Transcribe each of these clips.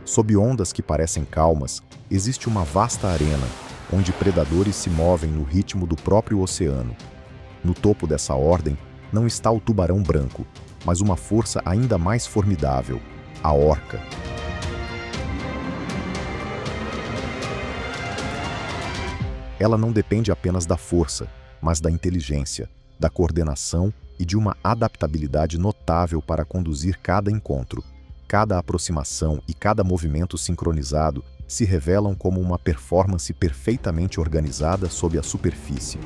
Sob ondas que parecem calmas, existe uma vasta arena, onde predadores se movem no ritmo do próprio oceano. No topo dessa ordem, não está o tubarão branco, mas uma força ainda mais formidável, a orca. Ela não depende apenas da força, mas da inteligência, da coordenação e de uma adaptabilidade notável para conduzir cada encontro. Cada aproximação e cada movimento sincronizado se revelam como uma performance perfeitamente organizada sob a superfície.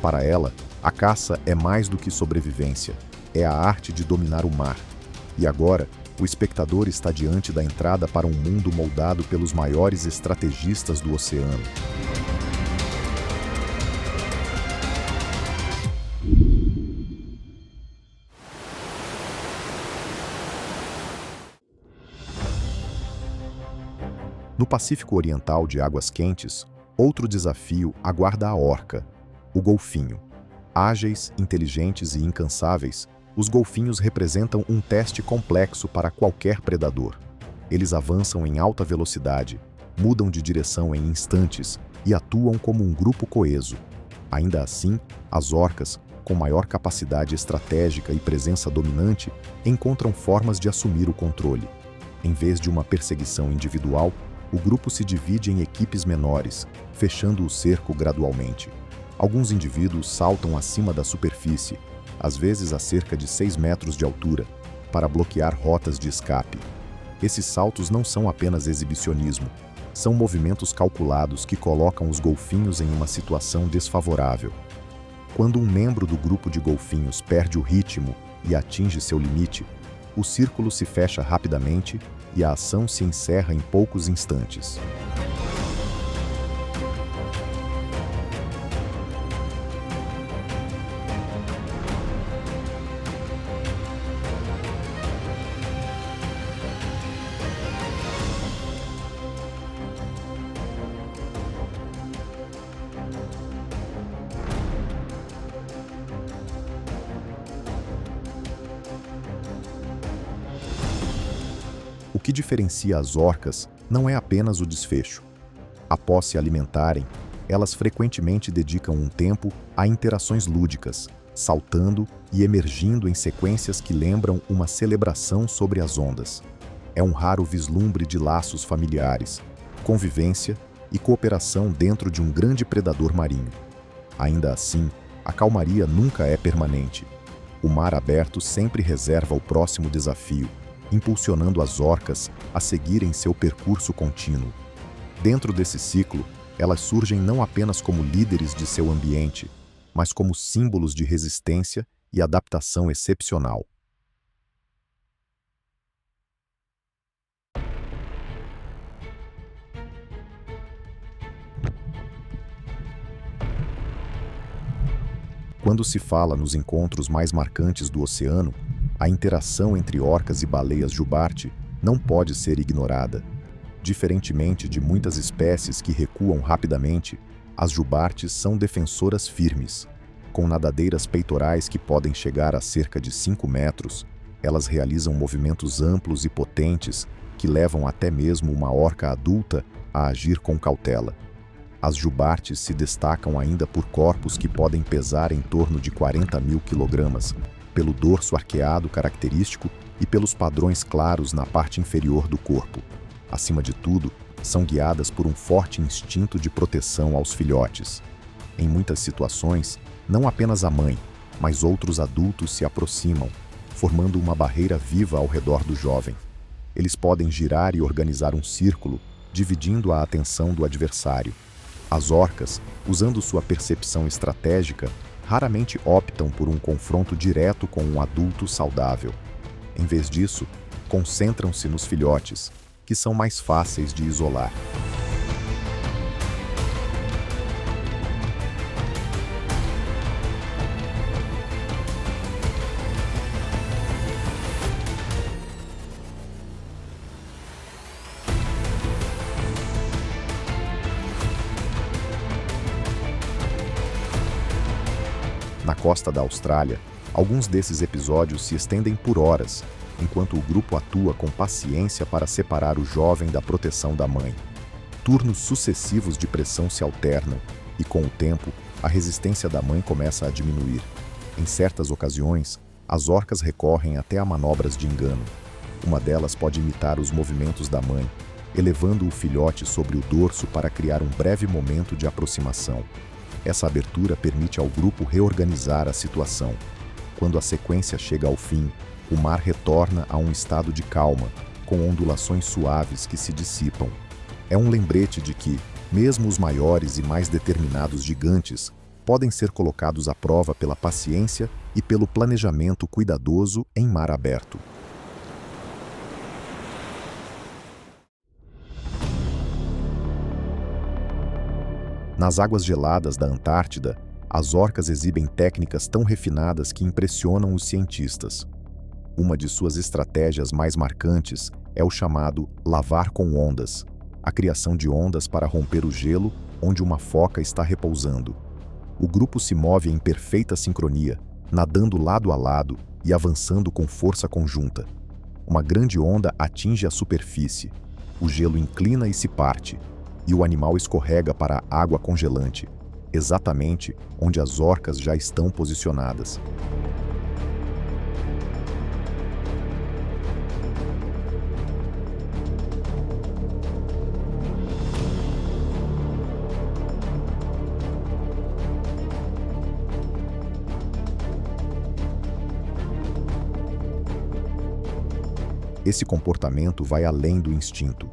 Para ela, a caça é mais do que sobrevivência, é a arte de dominar o mar. E agora, o espectador está diante da entrada para um mundo moldado pelos maiores estrategistas do oceano. No Pacífico Oriental de águas quentes, outro desafio aguarda a orca, o golfinho. Ágeis, inteligentes e incansáveis, os golfinhos representam um teste complexo para qualquer predador. Eles avançam em alta velocidade, mudam de direção em instantes e atuam como um grupo coeso. Ainda assim, as orcas, com maior capacidade estratégica e presença dominante, encontram formas de assumir o controle. Em vez de uma perseguição individual, o grupo se divide em equipes menores, fechando o cerco gradualmente. Alguns indivíduos saltam acima da superfície, às vezes a cerca de 6 metros de altura, para bloquear rotas de escape. Esses saltos não são apenas exibicionismo, são movimentos calculados que colocam os golfinhos em uma situação desfavorável. Quando um membro do grupo de golfinhos perde o ritmo e atinge seu limite, o círculo se fecha rapidamente e a ação se encerra em poucos instantes. O que diferencia as orcas não é apenas o desfecho. Após se alimentarem, elas frequentemente dedicam um tempo a interações lúdicas, saltando e emergindo em sequências que lembram uma celebração sobre as ondas. É um raro vislumbre de laços familiares, convivência e cooperação dentro de um grande predador marinho. Ainda assim, a calmaria nunca é permanente. O mar aberto sempre reserva o próximo desafio, impulsionando as orcas a seguirem seu percurso contínuo. Dentro desse ciclo, elas surgem não apenas como líderes de seu ambiente, mas como símbolos de resistência e adaptação excepcional. Quando se fala nos encontros mais marcantes do oceano, a interação entre orcas e baleias jubarte não pode ser ignorada. Diferentemente de muitas espécies que recuam rapidamente, as jubartes são defensoras firmes. Com nadadeiras peitorais que podem chegar a cerca de 5 metros, elas realizam movimentos amplos e potentes que levam até mesmo uma orca adulta a agir com cautela. As jubartes se destacam ainda por corpos que podem pesar em torno de 40.000 quilogramas, pelo dorso arqueado característico e pelos padrões claros na parte inferior do corpo. Acima de tudo, são guiadas por um forte instinto de proteção aos filhotes. Em muitas situações, não apenas a mãe, mas outros adultos se aproximam, formando uma barreira viva ao redor do jovem. Eles podem girar e organizar um círculo, dividindo a atenção do adversário. As orcas, usando sua percepção estratégica, raramente optam por um confronto direto com um adulto saudável. Em vez disso, concentram-se nos filhotes, que são mais fáceis de isolar. Na costa da Austrália, Alguns desses episódios se estendem por horas, enquanto o grupo atua com paciência para separar o jovem da proteção da mãe. Turnos sucessivos de pressão se alternam e, com o tempo, a resistência da mãe começa a diminuir. Em certas ocasiões, as orcas recorrem até a manobras de engano. Uma delas pode imitar os movimentos da mãe, elevando o filhote sobre o dorso para criar um breve momento de aproximação. Essa abertura permite ao grupo reorganizar a situação. Quando a sequência chega ao fim, o mar retorna a um estado de calma, com ondulações suaves que se dissipam. É um lembrete de que, mesmo os maiores e mais determinados gigantes, podem ser colocados à prova pela paciência e pelo planejamento cuidadoso em mar aberto. Nas águas geladas da Antártida, as orcas exibem técnicas tão refinadas que impressionam os cientistas. Uma de suas estratégias mais marcantes é o chamado lavar com ondas, a criação de ondas para romper o gelo onde uma foca está repousando. O grupo se move em perfeita sincronia, nadando lado a lado e avançando com força conjunta. Uma grande onda atinge a superfície, o gelo inclina e se parte, e o animal escorrega para a água congelante, exatamente onde as orcas já estão posicionadas. Esse comportamento vai além do instinto.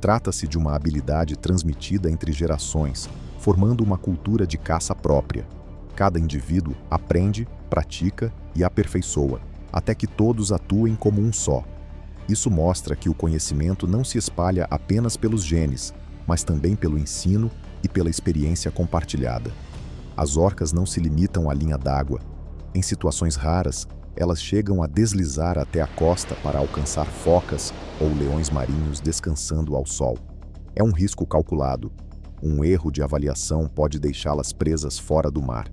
Trata-se de uma habilidade transmitida entre gerações, formando uma cultura de caça própria. Cada indivíduo aprende, pratica e aperfeiçoa, até que todos atuem como um só. Isso mostra que o conhecimento não se espalha apenas pelos genes, mas também pelo ensino e pela experiência compartilhada. As orcas não se limitam à linha d'água. Em situações raras, elas chegam a deslizar até a costa para alcançar focas ou leões marinhos descansando ao sol. É um risco calculado. Um erro de avaliação pode deixá-las presas fora do mar.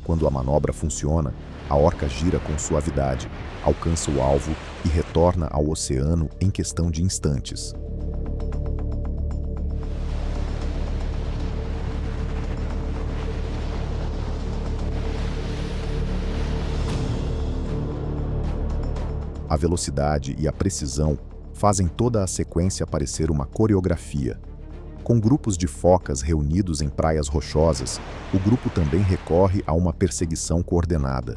Quando a manobra funciona, a orca gira com suavidade, alcança o alvo e retorna ao oceano em questão de instantes. A velocidade e a precisão fazem toda a sequência parecer uma coreografia. Com grupos de focas reunidos em praias rochosas, o grupo também recorre a uma perseguição coordenada.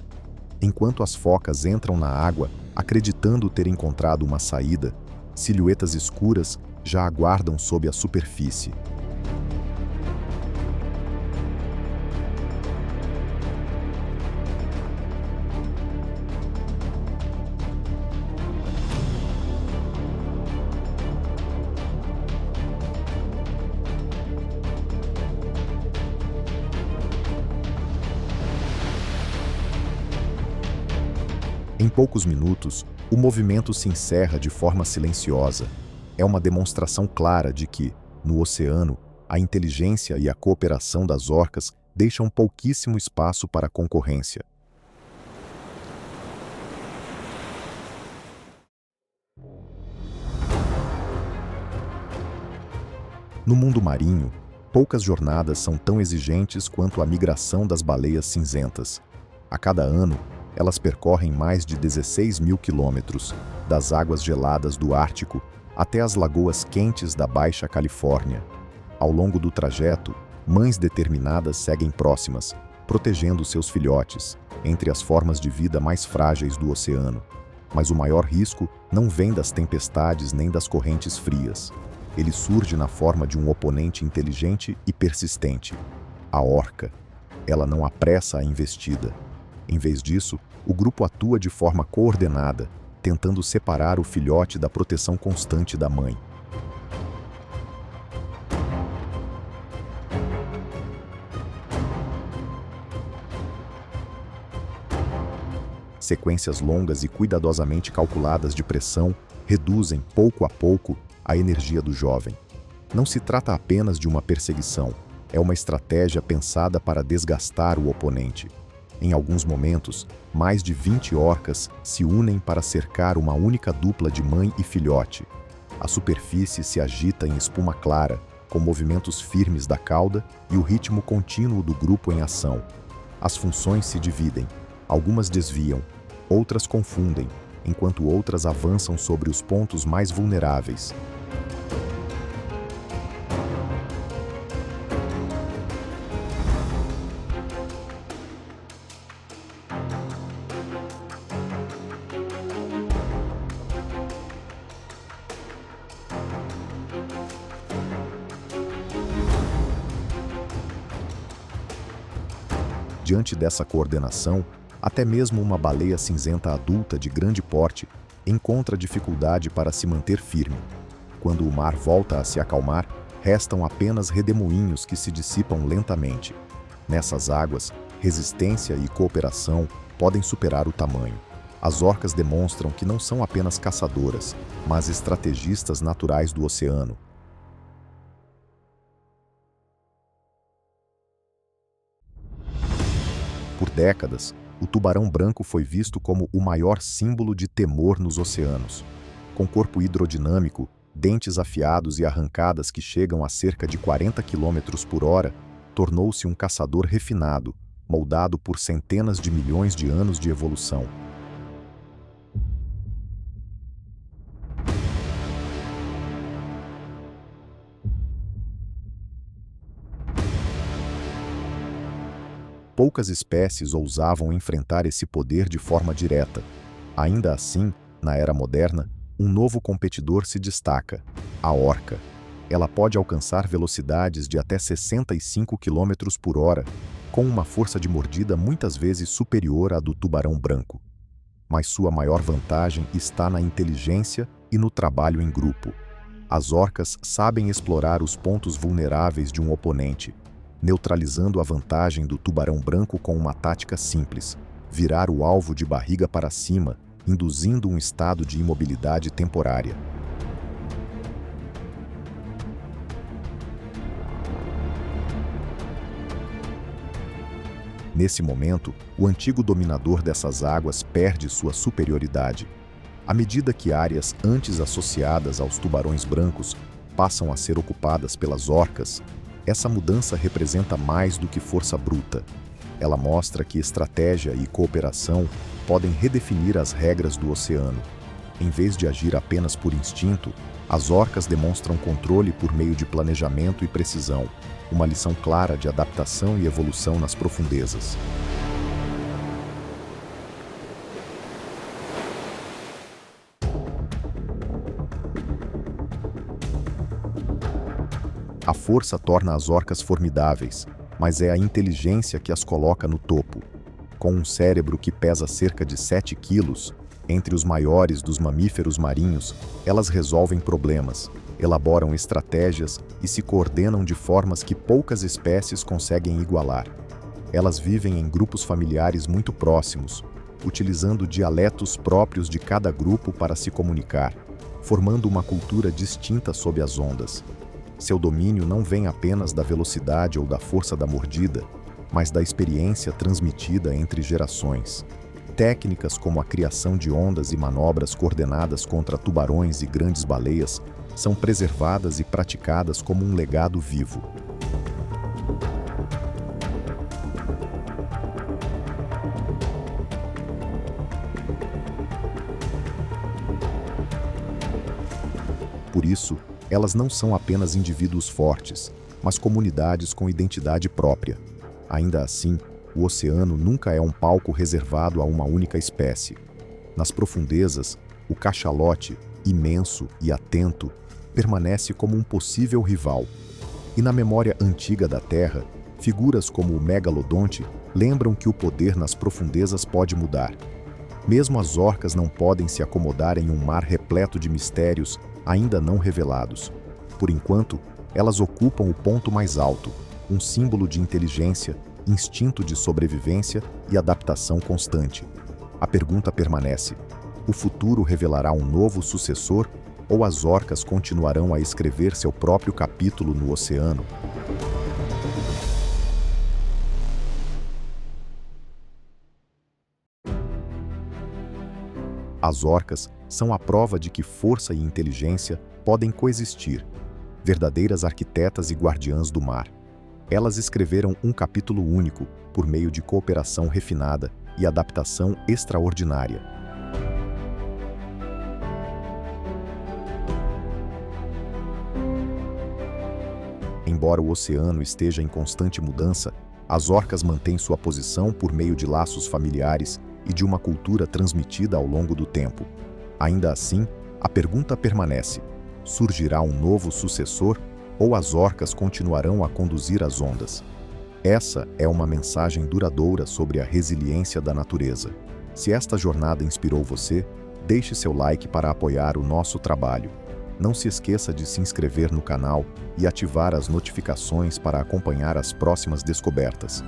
Enquanto as focas entram na água, acreditando ter encontrado uma saída, silhuetas escuras já aguardam sob a superfície. Em poucos minutos, o movimento se encerra de forma silenciosa. É uma demonstração clara de que, no oceano, a inteligência e a cooperação das orcas deixam pouquíssimo espaço para concorrência. No mundo marinho, poucas jornadas são tão exigentes quanto a migração das baleias cinzentas. A cada ano, elas percorrem mais de 16 mil quilômetros, das águas geladas do Ártico até as lagoas quentes da Baixa Califórnia. Ao longo do trajeto, mães determinadas seguem próximas, protegendo seus filhotes, entre as formas de vida mais frágeis do oceano. Mas o maior risco não vem das tempestades nem das correntes frias. Ele surge na forma de um oponente inteligente e persistente: a orca. Ela não apressa a investida. Em vez disso, o grupo atua de forma coordenada, tentando separar o filhote da proteção constante da mãe. Sequências longas e cuidadosamente calculadas de pressão reduzem, pouco a pouco, a energia do jovem. Não se trata apenas de uma perseguição, é uma estratégia pensada para desgastar o oponente. Em alguns momentos, mais de 20 orcas se unem para cercar uma única dupla de mãe e filhote. A superfície se agita em espuma clara, com movimentos firmes da cauda e o ritmo contínuo do grupo em ação. As funções se dividem, algumas desviam, outras confundem, enquanto outras avançam sobre os pontos mais vulneráveis. Diante dessa coordenação, até mesmo uma baleia cinzenta adulta de grande porte encontra dificuldade para se manter firme. Quando o mar volta a se acalmar, restam apenas redemoinhos que se dissipam lentamente. Nessas águas, resistência e cooperação podem superar o tamanho. As orcas demonstram que não são apenas caçadoras, mas estrategistas naturais do oceano. Por décadas, o tubarão branco foi visto como o maior símbolo de temor nos oceanos. Com corpo hidrodinâmico, dentes afiados e arrancadas que chegam a cerca de 40 km por hora, tornou-se um caçador refinado, moldado por centenas de milhões de anos de evolução. Poucas espécies ousavam enfrentar esse poder de forma direta. Ainda assim, na era moderna, um novo competidor se destaca: a orca. Ela pode alcançar velocidades de até 65 km por hora, com uma força de mordida muitas vezes superior à do tubarão branco. Mas sua maior vantagem está na inteligência e no trabalho em grupo. As orcas sabem explorar os pontos vulneráveis de um oponente, neutralizando a vantagem do tubarão branco com uma tática simples: virar o alvo de barriga para cima, induzindo um estado de imobilidade temporária. Nesse momento, o antigo dominador dessas águas perde sua superioridade. À medida que áreas antes associadas aos tubarões brancos passam a ser ocupadas pelas orcas, essa mudança representa mais do que força bruta. Ela mostra que estratégia e cooperação podem redefinir as regras do oceano. Em vez de agir apenas por instinto, as orcas demonstram controle por meio de planejamento e precisão, uma lição clara de adaptação e evolução nas profundezas. A força torna as orcas formidáveis, mas é a inteligência que as coloca no topo. Com um cérebro que pesa cerca de 7 quilos, entre os maiores dos mamíferos marinhos, elas resolvem problemas, elaboram estratégias e se coordenam de formas que poucas espécies conseguem igualar. Elas vivem em grupos familiares muito próximos, utilizando dialetos próprios de cada grupo para se comunicar, formando uma cultura distinta sob as ondas. Seu domínio não vem apenas da velocidade ou da força da mordida, mas da experiência transmitida entre gerações. Técnicas como a criação de ondas e manobras coordenadas contra tubarões e grandes baleias são preservadas e praticadas como um legado vivo. Por isso, elas não são apenas indivíduos fortes, mas comunidades com identidade própria. Ainda assim, o oceano nunca é um palco reservado a uma única espécie. Nas profundezas, o cachalote, imenso e atento, permanece como um possível rival. E na memória antiga da Terra, figuras como o megalodonte lembram que o poder nas profundezas pode mudar. Mesmo as orcas não podem se acomodar em um mar repleto de mistérios ainda não revelados. Por enquanto, elas ocupam o ponto mais alto, um símbolo de inteligência, instinto de sobrevivência e adaptação constante. A pergunta permanece: o futuro revelará um novo sucessor ou as orcas continuarão a escrever seu próprio capítulo no oceano? As orcas são a prova de que força e inteligência podem coexistir, verdadeiras arquitetas e guardiãs do mar. Elas escreveram um capítulo único por meio de cooperação refinada e adaptação extraordinária. Embora o oceano esteja em constante mudança, as orcas mantêm sua posição por meio de laços familiares e de uma cultura transmitida ao longo do tempo. Ainda assim, a pergunta permanece: surgirá um novo sucessor ou as orcas continuarão a conduzir as ondas? Essa é uma mensagem duradoura sobre a resiliência da natureza. Se esta jornada inspirou você, deixe seu like para apoiar o nosso trabalho. Não se esqueça de se inscrever no canal e ativar as notificações para acompanhar as próximas descobertas.